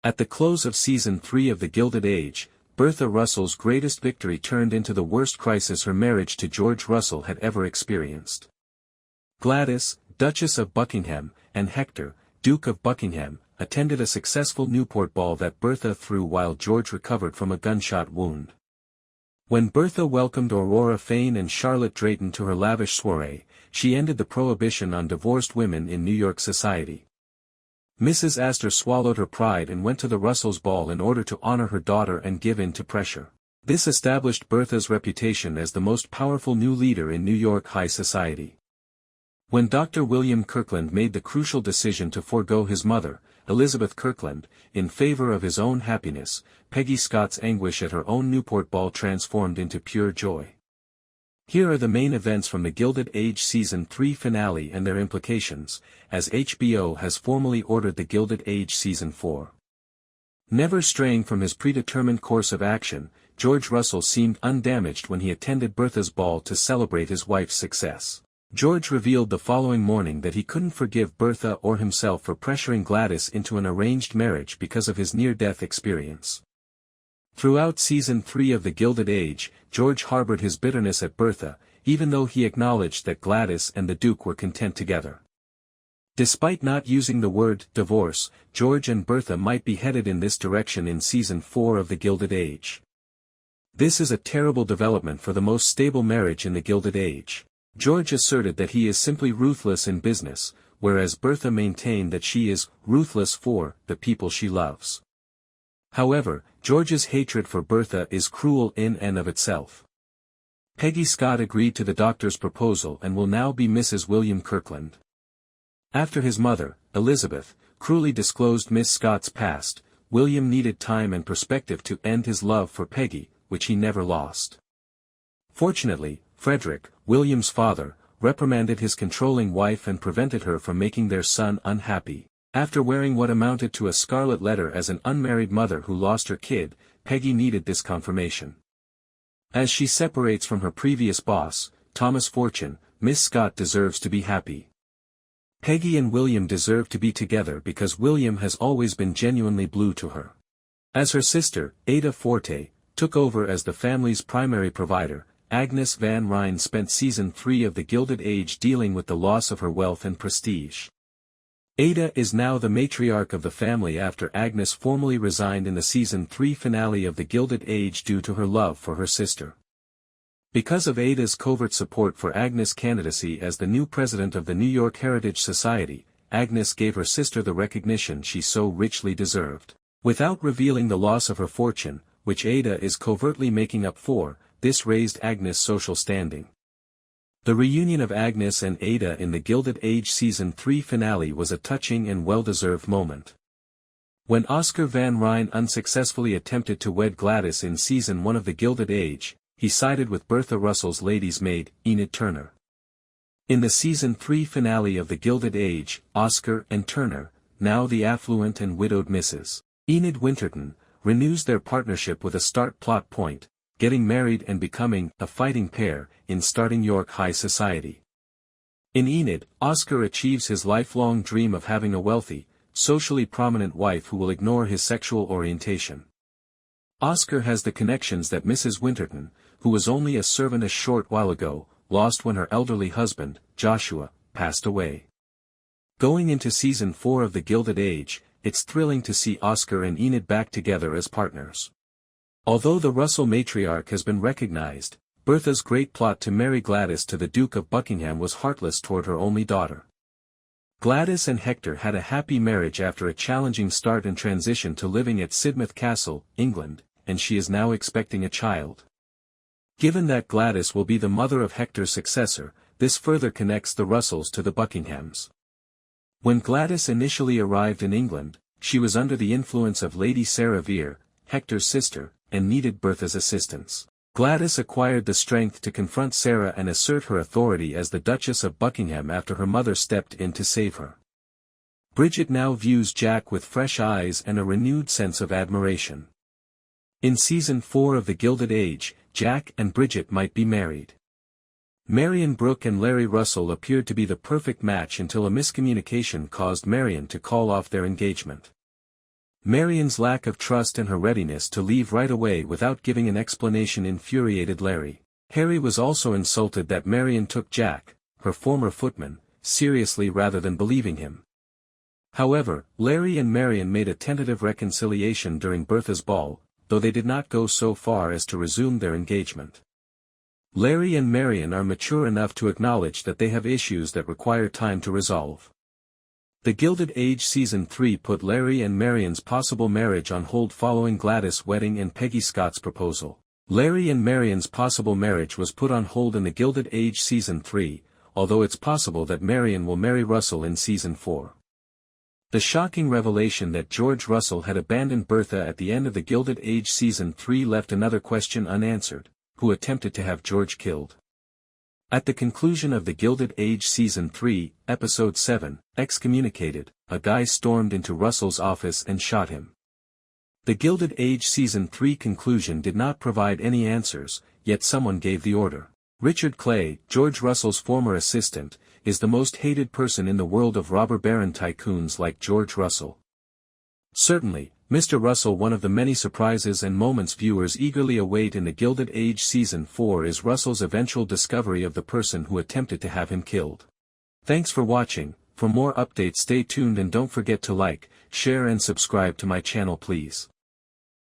At the close of Season 3 of The Gilded Age, Bertha Russell's greatest victory turned into the worst crisis her marriage to George Russell had ever experienced. Gladys, Duchess of Buckingham, and Hector, Duke of Buckingham, attended a successful Newport Ball that Bertha threw while George recovered from a gunshot wound. When Bertha welcomed Aurora, Fane and Charlotte Dreyton to her lavish soirée, she ended the prohibition on divorced women in New York society. Mrs. Astor swallowed her pride and went to the Russells' ball in order to honor her daughter and give in to pressure. This established Bertha's reputation as the most powerful new leader in New York high society. When Dr. William Kirkland made the crucial decision to forego his mother, Elizabeth Kirkland, in favor of his own happiness, Peggy Scott's anguish at her own Newport Ball transformed into pure joy. Here are the main events from the Gilded Age Season 3 finale and their implications, as HBO has formally ordered the Gilded Age Season 4. Never straying from his predetermined course of action, George Russell seemed undamaged when he attended Bertha's ball to celebrate his wife's success. George revealed the following morning that he couldn't forgive Bertha or himself for pressuring Gladys into an arranged marriage because of his near-death experience. Throughout Season 3 of The Gilded Age, George harbored his bitterness at Bertha, even though he acknowledged that Gladys and the Duke were content together. Despite not using the word divorce, George and Bertha might be headed in this direction in Season 4 of The Gilded Age. This is a terrible development for the most stable marriage in The Gilded Age. George asserted that he is simply ruthless in business, whereas Bertha maintained that she is ruthless for the people she loves. However, George's hatred for Bertha is cruel in and of itself. Peggy Scott agreed to the doctor's proposal and will now be Mrs. William Kirkland. After his mother, Elizabeth, cruelly disclosed Miss Scott's past, William needed time and perspective to end his love for Peggy, which he never lost. Fortunately, Frederick, William's father, reprimanded his controlling wife and prevented her from making their son unhappy. After wearing what amounted to a scarlet letter as an unmarried mother who lost her kid, Peggy needed this confirmation. As she separates from her previous boss, Thomas Fortune, Miss Scott deserves to be happy. Peggy and William deserve to be together because William has always been genuinely blue to her. As her sister, Ada Forte, took over as the family's primary provider, Agnes Van Ryn spent Season 3 of The Gilded Age dealing with the loss of her wealth and prestige. Ada is now the matriarch of the family after Agnes formally resigned in the Season 3 finale of The Gilded Age due to her love for her sister. Because of Ada's covert support for Agnes' candidacy as the new president of the New York Heritage Society, Agnes gave her sister the recognition she so richly deserved. Without revealing the loss of her fortune, which Ada is covertly making up for, this raised Agnes' social standing. The reunion of Agnes and Ada in the Gilded Age Season 3 finale was a touching and well-deserved moment. When Oscar Van Ryn unsuccessfully attempted to wed Gladys in Season 1 of The Gilded Age, he sided with Bertha Russell's lady's maid, Enid Turner. In the Season 3 finale of The Gilded Age, Oscar and Turner, now the affluent and widowed Mrs. Enid Winterton, renews their partnership with a start plot point, getting married and becoming a fighting pair in starting York high society. In Enid, Oscar achieves his lifelong dream of having a wealthy, socially prominent wife who will ignore his sexual orientation. Oscar has the connections that Mrs. Winterton, who was only a servant a short while ago, lost when her elderly husband, Joshua, passed away. Going into Season 4 of The Gilded Age, it's thrilling to see Oscar and Enid back together as partners. Although the Russell matriarch has been recognized, Bertha's great plot to marry Gladys to the Duke of Buckingham was heartless toward her only daughter. Gladys and Hector had a happy marriage after a challenging start and transition to living at Sidmouth Castle, England, and she is now expecting a child. Given that Gladys will be the mother of Hector's successor, this further connects the Russells to the Buckinghams. When Gladys initially arrived in England, she was under the influence of Lady Sarah Vere, Hector's sister, and needed Bertha's assistance. Gladys acquired the strength to confront Sarah and assert her authority as the Duchess of Buckingham after her mother stepped in to save her. Bridget now views Jack with fresh eyes and a renewed sense of admiration. In Season 4 of The Gilded Age, Jack and Bridget might be married. Marion Brooke and Larry Russell appeared to be the perfect match until a miscommunication caused Marion to call off their engagement. Marian's lack of trust and her readiness to leave right away without giving an explanation infuriated Larry. Harry was also insulted that Marian took Jack, her former footman, seriously rather than believing him. However, Larry and Marian made a tentative reconciliation during Bertha's ball, though they did not go so far as to resume their engagement. Larry and Marian are mature enough to acknowledge that they have issues that require time to resolve. The Gilded Age Season 3 put Larry and Marian's possible marriage on hold following Gladys' wedding and Peggy Scott's proposal. Larry and Marian's possible marriage was put on hold in the Gilded Age Season 3, although it's possible that Marian will marry Russell in Season 4. The shocking revelation that George Russell had abandoned Bertha at the end of the Gilded Age Season 3 left another question unanswered: who attempted to have George killed? At the conclusion of the Gilded Age Season 3, Episode 7, Excommunicated, a guy stormed into Russell's office and shot him. The Gilded Age Season 3 conclusion did not provide any answers, yet someone gave the order. Richard Clay, George Russell's former assistant, is the most hated person in the world of robber baron tycoons like George Russell. Certainly, Mr. Russell, one of the many surprises and moments viewers eagerly await in the Gilded Age Season 4 is Russell's eventual discovery of the person who attempted to have him killed. Thanks for watching. For more updates stay tuned and don't forget to like, share and subscribe to my channel please.